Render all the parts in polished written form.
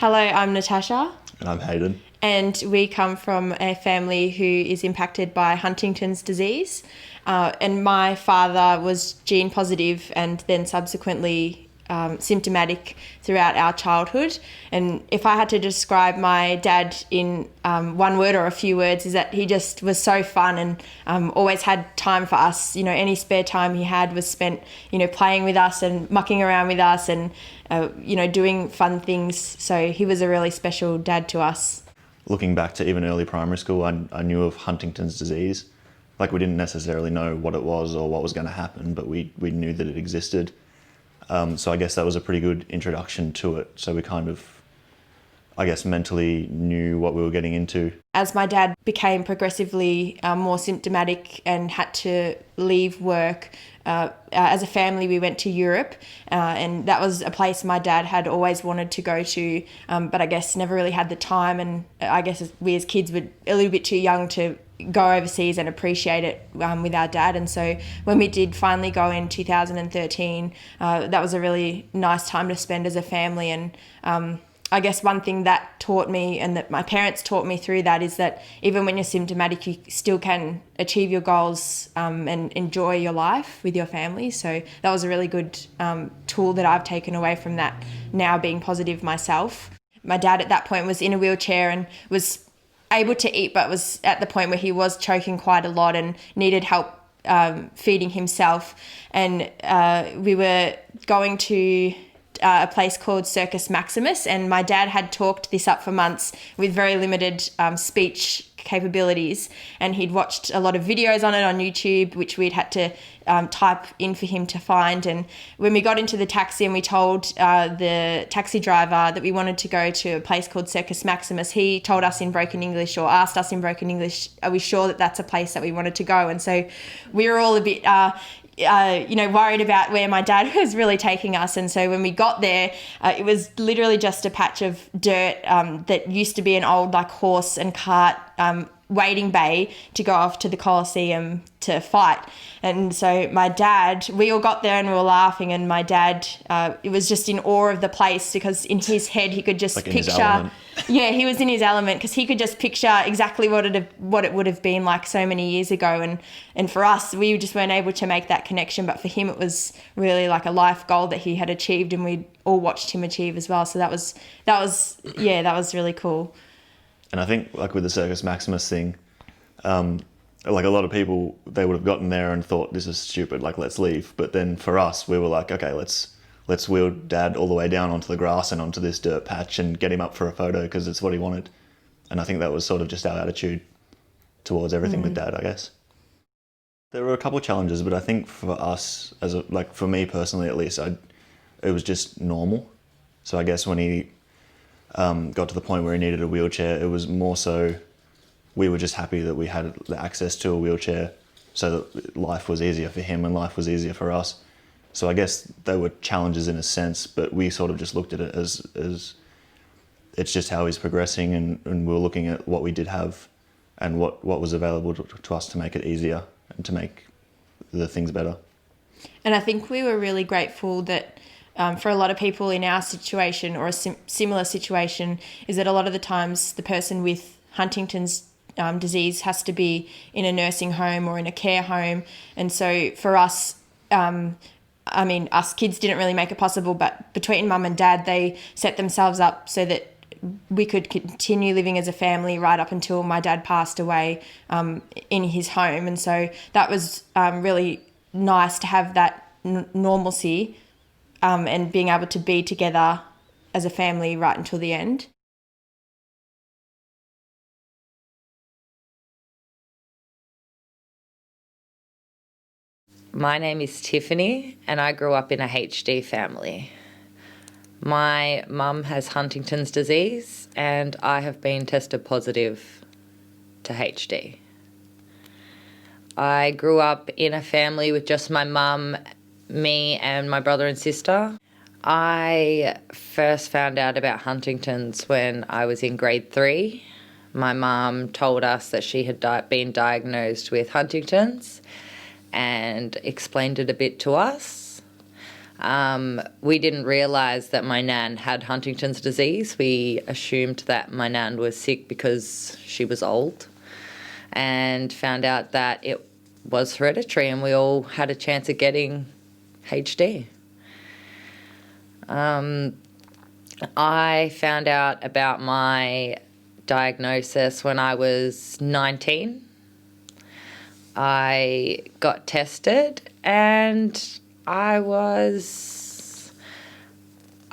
Hello, I'm Natasha, And I'm Hayden. and we come from a family who is impacted by Huntington's disease. And my father was gene positive and then subsequently symptomatic throughout our childhood. And if I had to describe my dad in one word or a few words, is that he just was so fun and always had time for us. You know, any spare time he had was spent, playing with us and mucking around with us and, doing fun things. So he was a really special dad to us. Looking back to even early primary school, I knew of Huntington's disease. Like, we didn't necessarily know what it was or what was going to happen, but we knew that it existed. So I guess that was a pretty good introduction to it. So we kind of, I guess, mentally knew what we were getting into. As my dad became progressively more symptomatic and had to leave work, as a family we went to Europe, and that was a place my dad had always wanted to go to, but I guess never really had the time, and I guess we as kids were a little bit too young to go overseas and appreciate it with our dad. And so when we did finally go in 2013, that was a really nice time to spend as a family. And I guess one thing that taught me and that my parents taught me through that is that even when you're symptomatic, you still can achieve your goals and enjoy your life with your family. So that was a really good tool that I've taken away from that, now being positive myself. My dad at that point was in a wheelchair and was able to eat, but was at the point where he was choking quite a lot and needed help feeding himself. And we were going to a place called Circus Maximus, and my dad had talked this up for months with very limited speech capabilities, and he'd watched a lot of videos on it on YouTube, which we'd had to type in for him to find. And when we got into the taxi and we told the taxi driver that we wanted to go to a place called Circus Maximus, he told us in broken English, or asked us in broken English, are we sure that that's a place that we wanted to go? And so we were all a bit worried about where my dad was really taking us. And so when we got there, it was literally just a patch of dirt that used to be an old horse and cart waiting bay to go off to the Colosseum to fight. And so my dad, we all got there and we were laughing, and my dad, it was just in awe of the place, because in his head he could just picture, yeah, he was in his element, because he could just picture exactly what it would have been like so many years ago. And for us, we just weren't able to make that connection, but for him it was really like a life goal that he had achieved, and we all watched him achieve as well. So that was really cool. And I think, with the Circus Maximus thing, a lot of people, they would have gotten there and thought, this is stupid, let's leave. But then for us, we were like, okay, let's wheel Dad all the way down onto the grass and onto this dirt patch and get him up for a photo, because it's what he wanted. And I think that was sort of just our attitude towards everything with Dad, I guess. There were a couple of challenges, but I think for us, for me personally at least, it was just normal. So I guess when he got to the point where he needed a wheelchair, it was more so we were just happy that we had the access to a wheelchair, so that life was easier for him and life was easier for us. So I guess they were challenges in a sense, but we sort of just looked at it as it's just how he's progressing, and we were looking at what we did have and what was available to us to make it easier and to make the things better. And I think we were really grateful that for a lot of people in our situation, or a similar situation, is that a lot of the times the person with Huntington's disease has to be in a nursing home or in a care home. And so for us, us kids didn't really make it possible, but between Mum and Dad, they set themselves up so that we could continue living as a family right up until my dad passed away in his home. And so that was really nice to have that normalcy and being able to be together as a family right until the end. My name is Tiffany, and I grew up in a HD family. My mum has Huntington's disease, and I have been tested positive to HD. I grew up in a family with just my mum, me, and my brother and sister. I first found out about Huntington's when I was in grade 3. My mum told us that she had been diagnosed with Huntington's and explained it a bit to us. We didn't realise that my nan had Huntington's disease. We assumed that my nan was sick because she was old, and found out that it was hereditary and we all had a chance of getting HD. I found out about my diagnosis when I was 19. I got tested and I was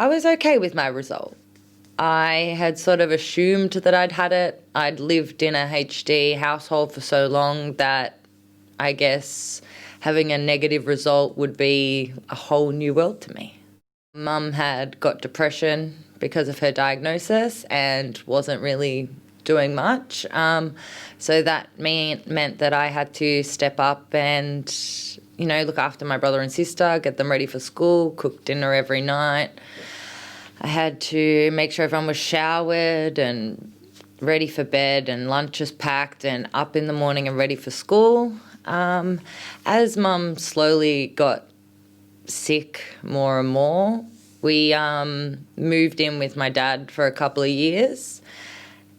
okay with my result. I had sort of assumed that I'd had it. I'd lived in a HD household for so long that I guess having a negative result would be a whole new world to me. Mum had got depression because of her diagnosis and wasn't really doing much. So that meant that I had to step up and, look after my brother and sister, get them ready for school, cook dinner every night. I had to make sure everyone was showered and ready for bed and lunches packed and up in the morning and ready for school. As Mum slowly got sick more and more, we moved in with my dad for a couple of years,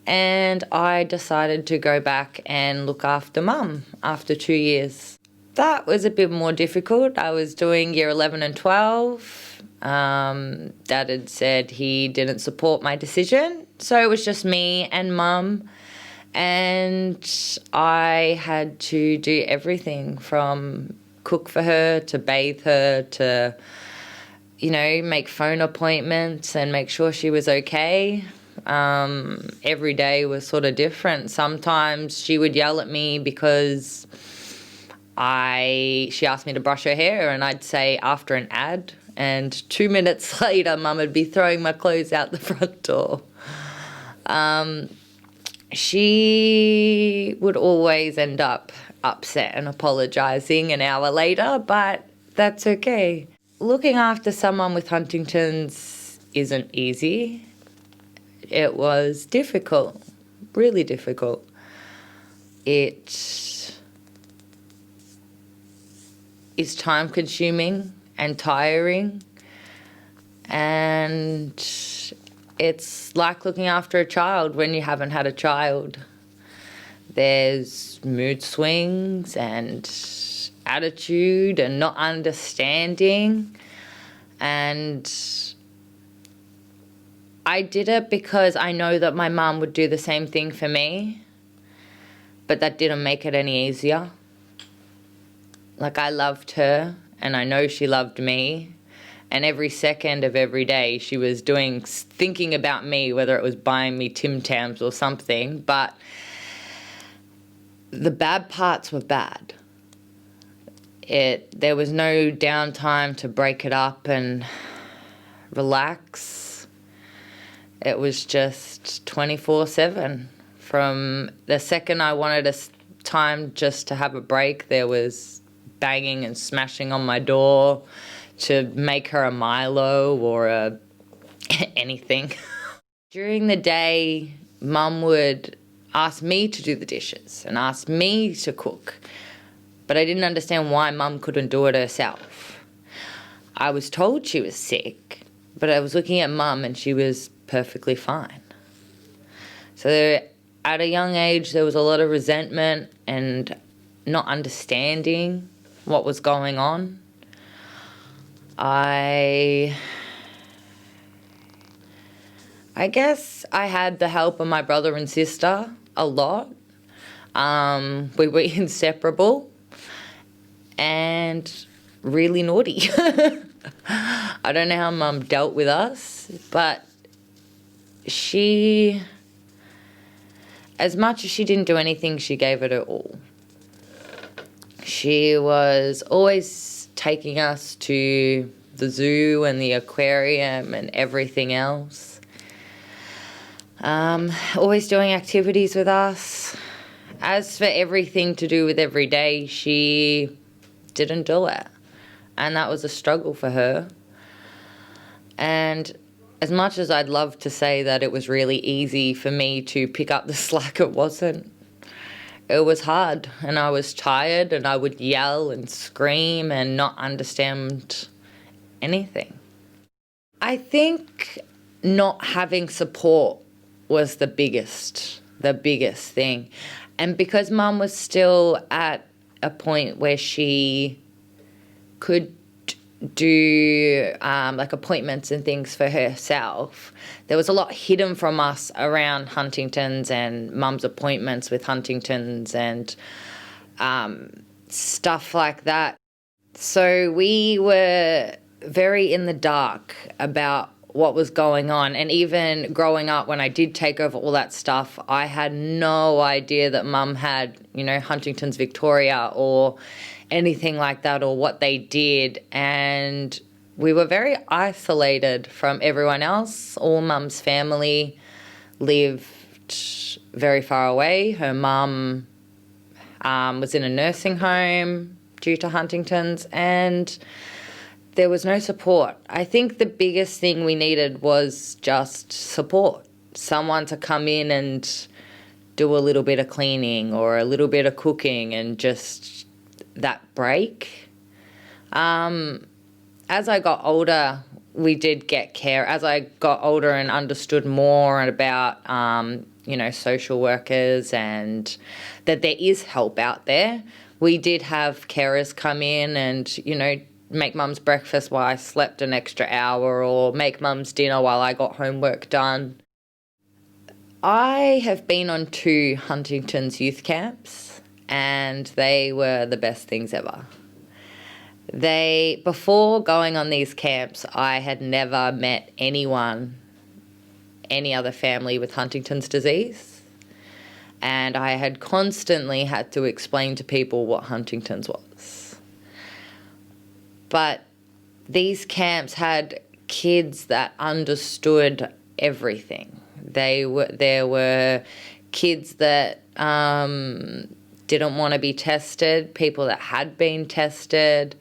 and I decided to go back and look after Mum after 2 years. That was a bit more difficult. I was doing year 11 and 12. Dad had said he didn't support my decision, so it was just me and Mum, and I had to do everything from cook for her to bathe her to, make phone appointments and make sure she was okay. Every day was sort of different. Sometimes she would yell at me because she asked me to brush her hair, and I'd say after an ad, and 2 minutes later Mum would be throwing my clothes out the front door. She would always end up upset and apologising an hour later, but that's okay. Looking after someone with Huntington's isn't easy. It was difficult, really difficult. It is time-consuming and tiring, and it's like looking after a child when you haven't had a child. There's mood swings and attitude and not understanding, and I did it because I know that my mum would do the same thing for me, but that didn't make it any easier. Like, I loved her and I know she loved me, and every second of every day she was thinking about me, whether it was buying me Tim Tams or something, but the bad parts were bad. There was no downtime to break it up and relax. It was just 24/7. From the second I wanted a time just to have a break, there was banging and smashing on my door to make her a Milo or anything. During the day, Mum would ask me to do the dishes and ask me to cook, but I didn't understand why Mum couldn't do it herself. I was told she was sick, but I was looking at Mum and she was perfectly fine. So at a young age, there was a lot of resentment and not understanding what was going on. I guess I had the help of my brother and sister a lot. We were inseparable and really naughty. I don't know how Mum dealt with us, but as much as she didn't do anything, she gave it her all. She was always taking us to the zoo and the aquarium and everything else. Always doing activities with us. As for everything to do with every day, she didn't do it. And that was a struggle for her. And as much as I'd love to say that it was really easy for me to pick up the slack, it wasn't. It was hard, and I was tired, and I would yell and scream and not understand anything. I think not having support was the biggest thing. And because Mum was still at a point where she could do like appointments and things for herself, there was a lot hidden from us around Huntington's and Mum's appointments with Huntington's and stuff like that. So we were very in the dark about what was going on. And even growing up, when I did take over all that stuff, I had no idea that Mum had, Huntington's Victoria or anything like that, or what they did. And we were very isolated from everyone else. All Mum's family lived very far away. Her mum was in a nursing home due to Huntington's, and there was no support. I think the biggest thing we needed was just support. Someone to come in and do a little bit of cleaning or a little bit of cooking, and just that break. As I got older, we did get care. As I got older and understood more about, social workers and that there is help out there, we did have carers come in and, make Mum's breakfast while I slept an extra hour, or make Mum's dinner while I got homework done. I have been on 2 Huntington's youth camps, and they were the best things ever. Before going on these camps, I had never met anyone, any other family with Huntington's disease. And I had constantly had to explain to people what Huntington's was. But these camps had kids that understood everything. There were kids that didn't want to be tested, people that had been tested,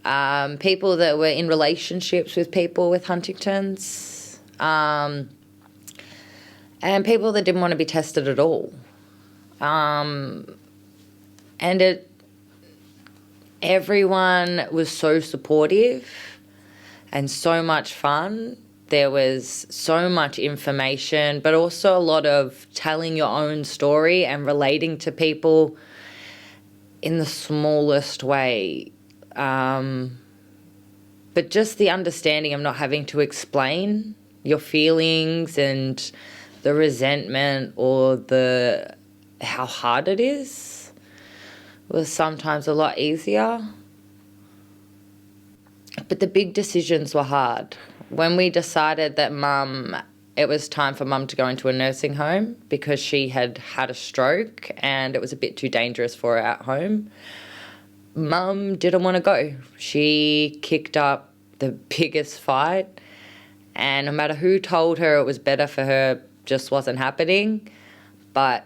people that were in relationships with people with Huntington's, and people that didn't want to be tested at all. Everyone was so supportive and so much fun. There was so much information, but also a lot of telling your own story and relating to people in the smallest way. But just the understanding of not having to explain your feelings and the resentment or how hard it is was sometimes a lot easier. But the big decisions were hard. When we decided that it was time for Mum to go into a nursing home because she had had a stroke and it was a bit too dangerous for her at home, Mum didn't want to go. She kicked up the biggest fight, and no matter who told her it was better for her, just wasn't happening. But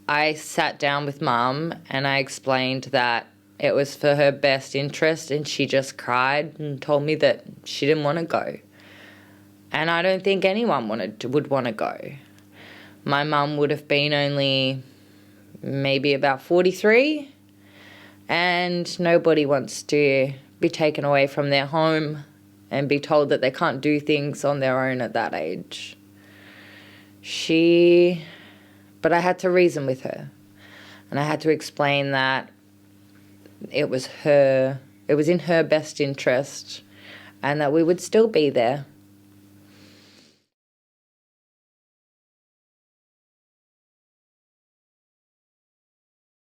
I sat down with Mum and I explained that it was for her best interest, and she just cried and told me that she didn't want to go. And I don't think anyone would want to go. My mum would have been only maybe about 43, and nobody wants to be taken away from their home and be told that they can't do things on their own at that age. But I had to reason with her, and I had to explain that it was in her best interest, and that we would still be there